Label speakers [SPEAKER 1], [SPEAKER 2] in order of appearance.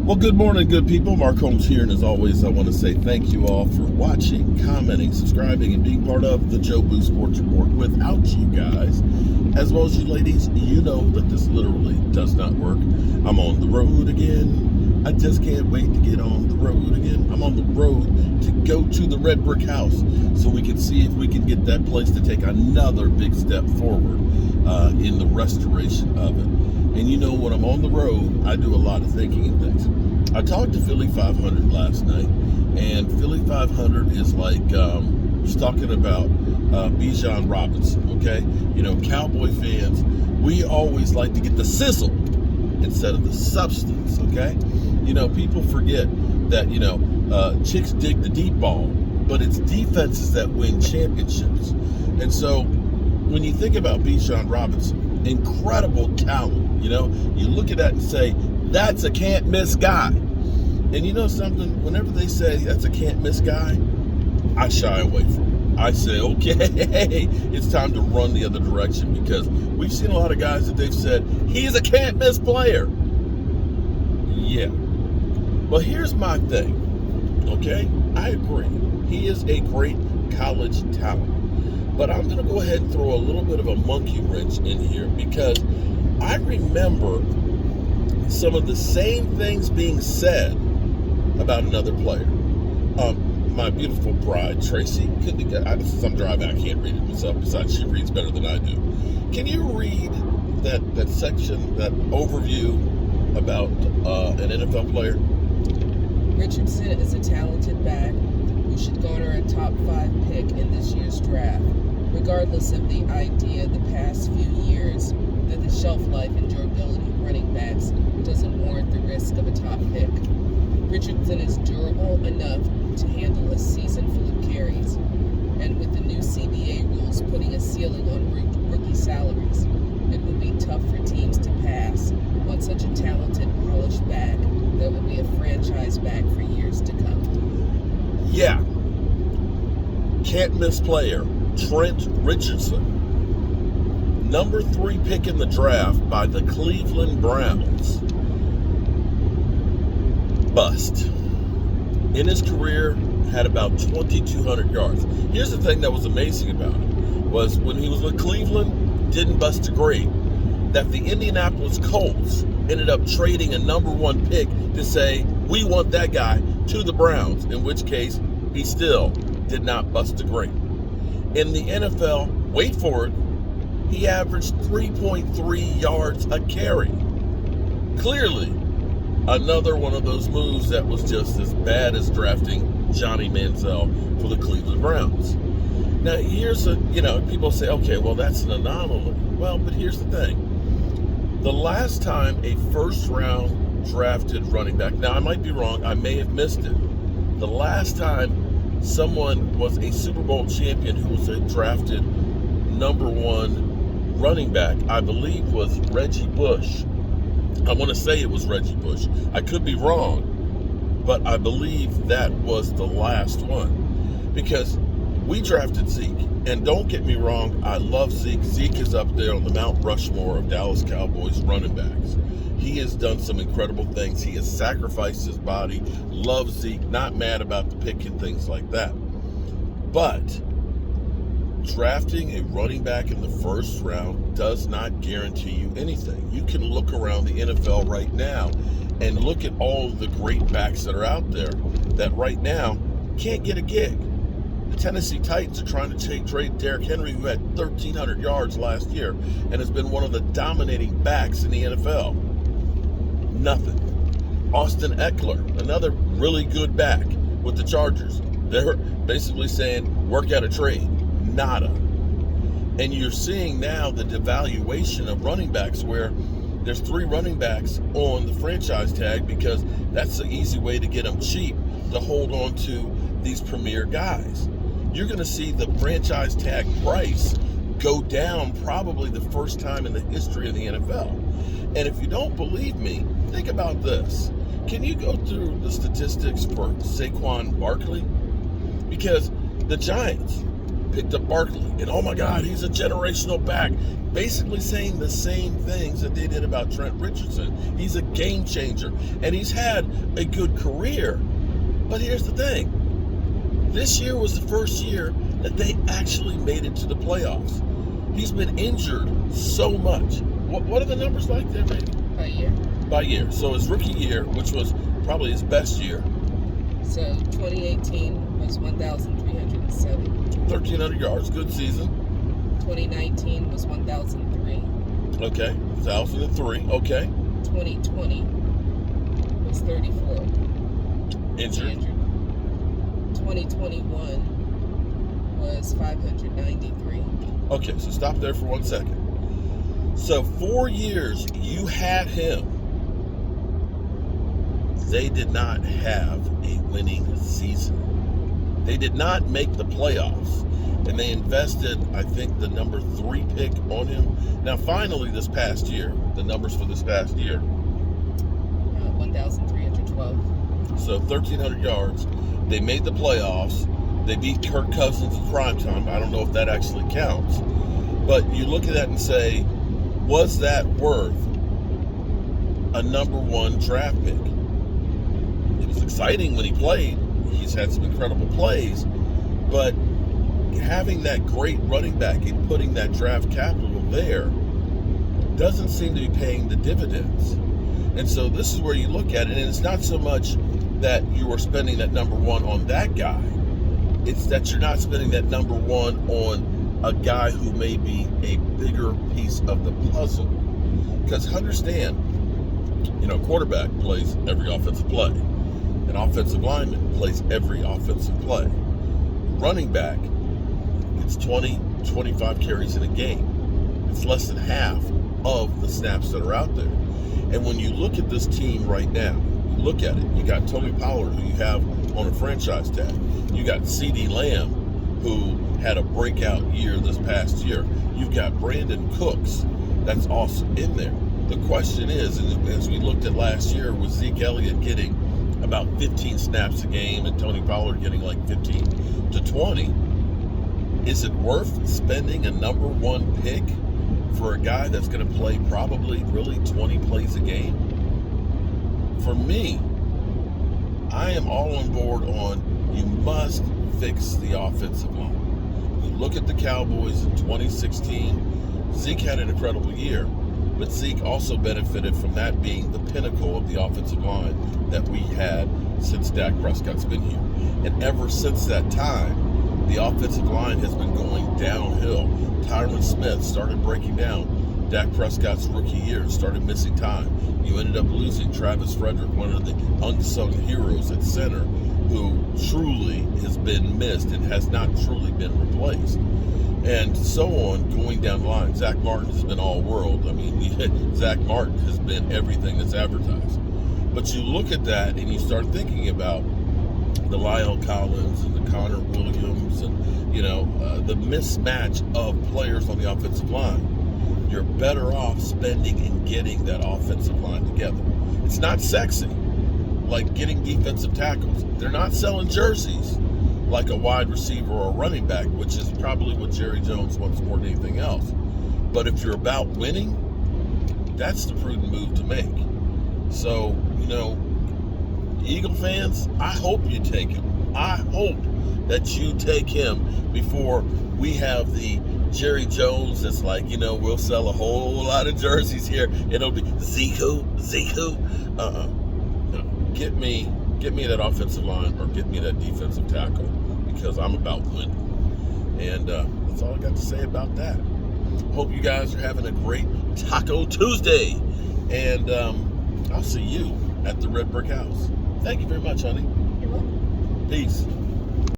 [SPEAKER 1] Well, good morning, good people. Mark Holmes here, and as always, I want to say thank you all for watching, commenting, subscribing, and being part of the Joe Boo Sports Report. Without you guys, as well as you ladies, you know that this literally does not work. I'm on the road again. I just can't wait to get on the road again. I'm on the road to go to the Red Brick House so we can see if we can get that place to take another big step forward in the restoration of it. And you know, when I'm on the road, I do a lot of thinking and things. I talked to Philly 500 last night, and Philly 500 is like, was talking about Bajon Robinson, okay? You know, Cowboy fans, we always like to get the sizzle instead of the substance, okay? You know, people forget that, you know, chicks dig the deep ball, but it's defenses that win championships. And so when you think about Bajon Robinson, incredible talent, you know, you look at that and say, that's a can't miss guy. And you know something, whenever they say that's a can't miss guy, I shy away from it. I say, okay, it's time to run the other direction, because we've seen a lot of guys that they've said, he's a can't miss player. Yeah. Well, here's my thing, okay? I agree. He is a great college talent. But I'm going to go ahead and throw a little bit of a monkey wrench in here, because I remember some of the same things being said about another player. My beautiful bride, Tracy, since I'm driving, I can't read it myself. Besides, she reads better than I do. Can you read that section, that overview about an NFL player?
[SPEAKER 2] Richardson is a talented back who should garner a top 5 pick in this year's draft, regardless of the idea the past few years that the shelf life and durability of running backs doesn't warrant the risk of a top pick. Richardson is durable enough to handle a season full of carries, and with the new CBA rules putting a ceiling on rookie salaries, it will be tough for teams to pass on such a talented, polished back that will be a franchise back for years to come.
[SPEAKER 1] Yeah. Can't miss player, Trent Richardson. Number 3 pick in the draft by the Cleveland Browns. Bust. In his career, had about 2,200 yards. Here's the thing that was amazing about him, was when he was with Cleveland, didn't bust a grade. That the Indianapolis Colts ended up trading a number 1 pick to say, we want that guy to the Browns, in which case he still did not bust a grade. In the NFL, wait for it, he averaged 3.3 yards a carry. Clearly, another one of those moves that was just as bad as drafting Johnny Manziel for the Cleveland Browns. Now, here's people say, okay, well, that's an anomaly. Well, but here's the thing. The last time a first-round drafted running back, now I might be wrong, I may have missed it. The last time someone was a Super Bowl champion who was a drafted number 1 running back, I believe was Reggie Bush. I want to say it was Reggie Bush. I could be wrong, but I believe that was the last one, because we drafted Zeke. And don't get me wrong, I love Zeke. Zeke is up there on the Mount Rushmore of Dallas Cowboys running backs. He has done some incredible things. He has sacrificed his body. Love Zeke. Not mad about the pick and things like that. But drafting a running back in the first round does not guarantee you anything. You can look around the NFL right now and look at all the great backs that are out there that right now can't get a gig. The Tennessee Titans are trying to trade Derrick Henry, who had 1,300 yards last year and has been one of the dominating backs in the NFL. Nothing. Austin Eckler, another really good back with the Chargers. They're basically saying, work out a trade. Nada. And you're seeing now the devaluation of running backs, where there's 3 running backs on the franchise tag, because that's the easy way to get them cheap, to hold on to these premier guys. You're going to see the franchise tag price go down probably the first time in the history of the NFL. And if you don't believe me, think about this. Can you go through the statistics for Saquon Barkley? Because the Giants picked up Barkley, and oh my God, he's a generational back. Basically saying the same things that they did about Trent Richardson. He's a game changer, and he's had a good career. But here's the thing. This year was the first year that they actually made it to the playoffs. He's been injured so much. What are the numbers like there, baby?
[SPEAKER 2] By year.
[SPEAKER 1] So his rookie year, which was probably his best year.
[SPEAKER 2] So 2018 was 1,307.
[SPEAKER 1] 1,300 yards, good season.
[SPEAKER 2] 2019 was 1,003.
[SPEAKER 1] Okay, 1,003. Okay.
[SPEAKER 2] 2020 was 34.
[SPEAKER 1] Injured.
[SPEAKER 2] 2021 was 593.
[SPEAKER 1] Okay, so stop there for 1 second. So 4 years you had him. They did not have a winning season. They did not make the playoffs. And they invested, I think, the number 3 pick on him. Now, finally, this past year, the numbers for this past year.
[SPEAKER 2] 1,312.
[SPEAKER 1] So 1,300 yards. They made the playoffs. They beat Kirk Cousins in primetime. I don't know if that actually counts. But you look at that and say, was that worth a number 1 draft pick? It was exciting when he played. He's had some incredible plays. But having that great running back and putting that draft capital there doesn't seem to be paying the dividends. And so this is where you look at it, and it's not so much that you are spending that number 1 on that guy. It's that you're not spending that number 1 on a guy who may be a bigger piece of the puzzle. Because understand, quarterback plays every offensive play. An offensive lineman plays every offensive play. Running back gets 20, 25 carries in a game. It's less than half of the snaps that are out there. And when you look at this team right now, you look at it, you got Tony Pollard, who you have on a franchise tag. You got CeeDee Lamb, who had a breakout year this past year. You've got Brandon Cooks. That's awesome in there. The question is, and as we looked at last year, was Zeke Elliott getting about 15 snaps a game and Tony Pollard getting like 15 to 20? Is it worth spending a number 1 pick for a guy that's going to play probably really 20 plays a game? For me, I am all on board on you must fix the offensive line. You look at the Cowboys in 2016, Zeke had an incredible year, but Zeke also benefited from that being the pinnacle of the offensive line that we had since Dak Prescott's been here. And ever since that time, the offensive line has been going downhill. Tyron Smith started breaking down. Dak Prescott's rookie year started missing time. You ended up losing Travis Frederick, one of the unsung heroes at center, who truly has been missed and has not truly been replaced. And so on, going down the line. Zach Martin has been all world. I mean, Zach Martin has been everything that's advertised. But you look at that and you start thinking about the Lyle Collins and the Connor Williams and, the mismatch of players on the offensive line. You're better off spending and getting that offensive line together. It's not sexy like getting defensive tackles. They're not selling jerseys like a wide receiver or a running back, which is probably what Jerry Jones wants more than anything else. But if you're about winning, that's the prudent move to make. So, Eagle fans, I hope you take him. I hope that you take him before we have the Jerry Jones that's like, we'll sell a whole lot of jerseys here. It'll be Zeke. Get me that offensive line or get me that defensive tackle, because I'm about winning. And that's all I got to say about that. Hope you guys are having a great Taco Tuesday. And I'll see you at the Red Brick House. Thank you very much, honey.
[SPEAKER 2] You're welcome.
[SPEAKER 1] Peace.